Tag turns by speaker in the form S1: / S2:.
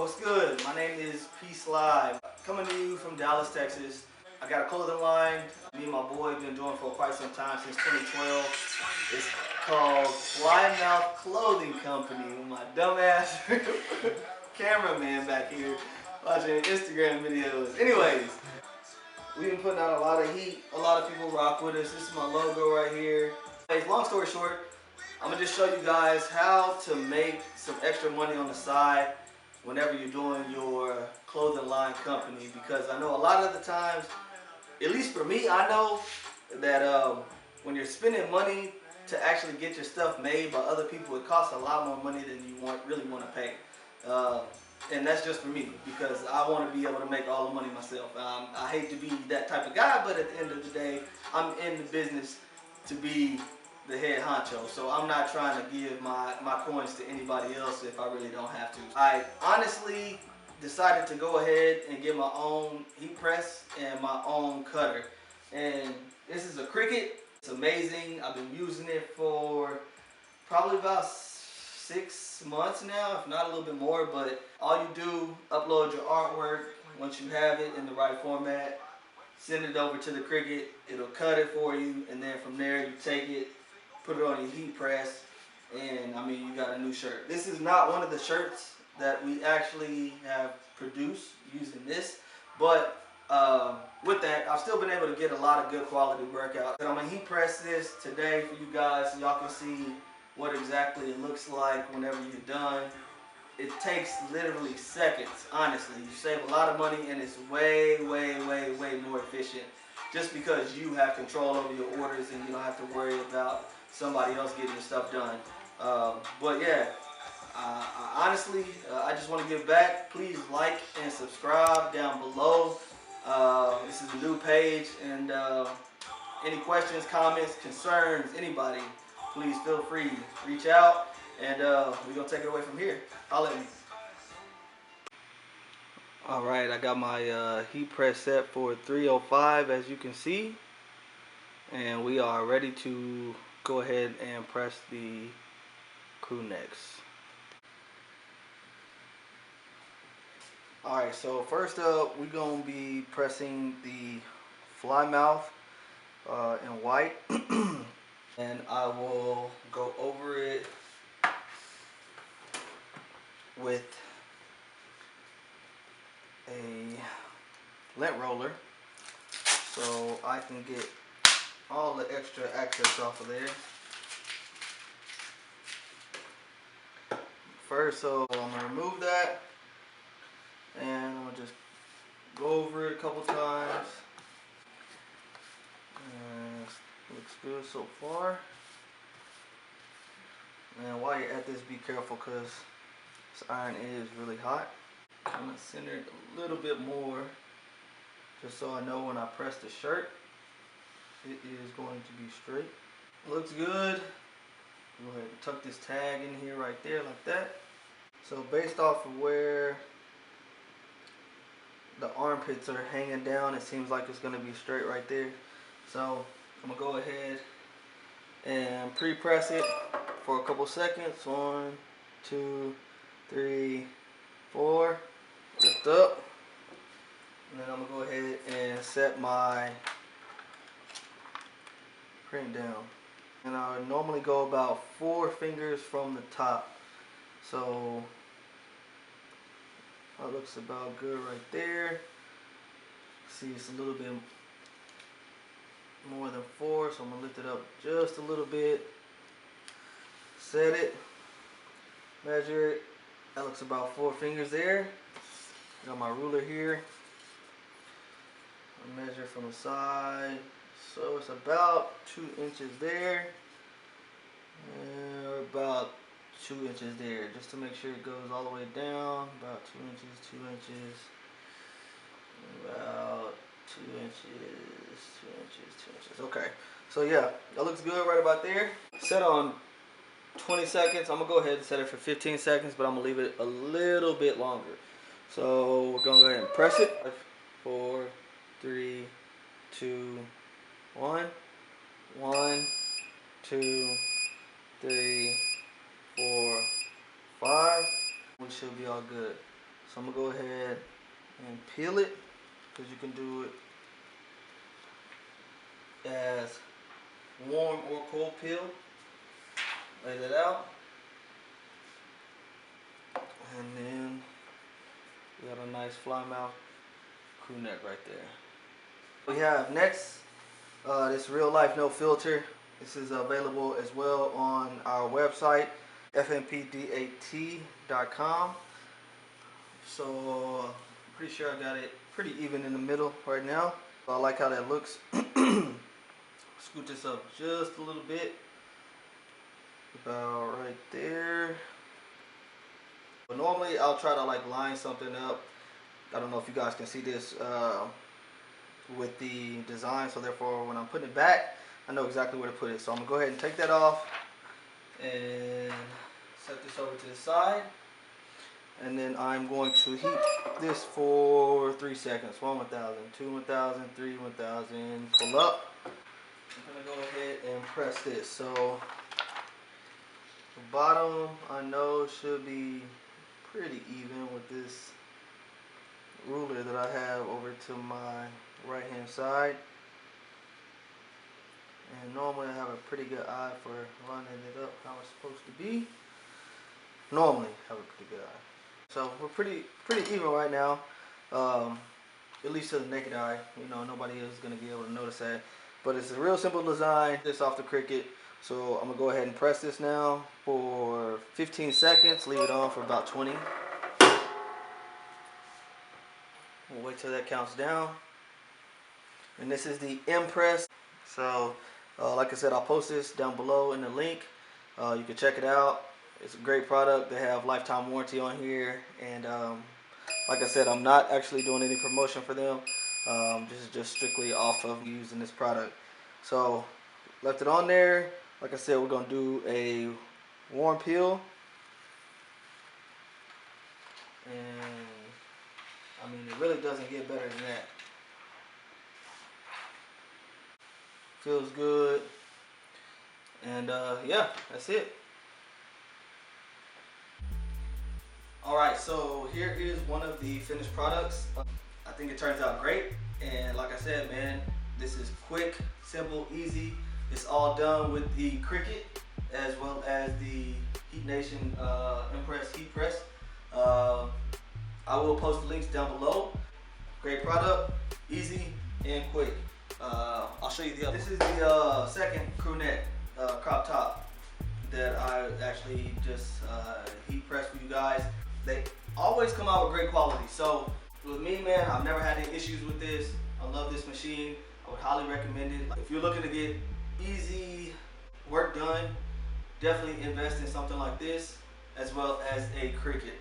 S1: What's good? My name is Peace Live. Coming to you from Dallas, Texas. I got a clothing line me and my boy have been doing for quite some time, since 2012. It's called Fly Mouth Clothing Company with my dumbass cameraman back here watching Instagram videos. Anyways, we've been putting out a lot of heat. A lot of people rock with us. This is my logo right here. Anyways, long story short, I'm gonna just show you guys how to make some extra money on the side whenever you're doing your clothing line company, because I know a lot of the times, at least for me, I know that when you're spending money to actually get your stuff made by other people, it costs a lot more money than you really want to pay. And that's just for me, because I want to be able to make all the money myself. I hate to be that type of guy, but at the end of the day, I'm in the business to be the head honcho, so I'm not trying to give my coins to anybody else if I really don't have to. I honestly decided to go ahead and get my own heat press and my own cutter, and this is a Cricut. It's amazing. I've been using it for probably about 6 months now, if not a little bit more. But all you do, upload your artwork. Once you have it in the right format, send it over to the Cricut. It'll cut it for you, and then from there you take it, put it on your heat press, and I mean, you got a new shirt. This is not one of the shirts that we actually have produced using this, but with that, I've still been able to get a lot of good quality work out. I'm gonna heat press this today for you guys so y'all can see what exactly it looks like whenever you're done. It takes literally seconds, honestly. You save a lot of money, and it's way more efficient, just because you have control over your orders and you don't have to worry about somebody else getting your stuff done. But yeah, honestly, I just want to give back. Please like and subscribe down below. This is a new page, and any questions, comments, concerns, anybody, please feel free to reach out, and we're going to take it away from here. Holla at me. Alright, I got my heat press set for 305, as you can see, and we are ready to go ahead and press the crew necks. Alright, so first up, we're going to be pressing the fly mouth in white, and I will go over it with a lint roller so I can get all the extra excess off of there. First, so I'm going to remove that, and I'll just go over it a couple times. And looks good so far. And while you're at this, be careful, because this iron is really hot. I'm going to center it a little bit more, just so I know when I press the shirt, it is going to be straight. Looks good. Go ahead and tuck this tag in here right there, like that. So based off of where the armpits are hanging down, it seems like it's going to be straight right there. So I'm going to go ahead and pre-press it for a couple seconds. 1, 2, 3, 4. Lift up. And then I'm going to go ahead and set my print down. And I would normally go about 4 fingers from the top. So that looks about good right there. See, it's a little bit more than 4, so I'm going to lift it up just a little bit. Set it. Measure it. That looks about 4 fingers there. Got my ruler here. I measure from the side. So it's about 2 inches there. And about 2 inches there, just to make sure it goes all the way down. About 2 inches, 2 inches, about 2 inches, 2 inches, 2 inches. Okay, so yeah, that looks good right about there. Set on 20 seconds. I'm gonna go ahead and set it for 15 seconds, but I'm gonna leave it a little bit longer. So we're gonna go ahead and press it. 5, 4, 3, 2, 1. 1, 2, 3, 4, 5. We should be all good. So I'm gonna go ahead and peel it, because you can do it as warm or cold peel. Lay that out, and then we got a nice fly mouth crew neck right there. We have next this real life no filter. This is available as well on our website, fmpdat.com. So pretty sure I got it pretty even in the middle right now. I like how that looks. Scoot this up just a little bit, about right there. But normally I'll try to like line something up. I don't know if you guys can see this with the design, so therefore when I'm putting it back, I know exactly where to put it. So I'm gonna go ahead and take that off and set this over to the side. And then I'm going to heat this for 3 seconds. 1 1000, 2 1000, 3 1000. Pull up. I'm gonna go ahead and press this. So the bottom I know should be pretty even with this ruler that I have over to my right hand side. And normally I have a pretty good eye for lining it up how it's supposed to be. Normally have a pretty good eye. So we're pretty even right now, at least to the naked eye. You know, nobody is gonna be able to notice that. But it's a real simple design. This off the Cricut. So I'm gonna go ahead and press this now for 15 seconds. Leave it on for about 20. We'll wait till that counts down. And this is the Impress. So like I said, I'll post this down below in the link. You can check it out. It's a great product. They have lifetime warranty on here, and like I said, I'm not actually doing any promotion for them. This is just strictly off of using this product. So left it on there. Like I said, we're gonna do a warm peel, and I mean, it really doesn't get better than that. Feels good, and yeah, that's it. Alright, so here is one of the finished products. I think it turns out great, and like I said, man, this is quick, simple, easy. It's all done with the Cricut as well as the Heat Nation Impress Heat Press. I will post the links down below. Great product, easy and quick. I'll show you the other. This is the second crew neck crop top that I actually just heat pressed for you guys. They always come out with great quality. So with me, man, I've never had any issues with this. I love this machine. I would highly recommend it. If you're looking to get easy work done, definitely invest in something like this as well as a Cricut.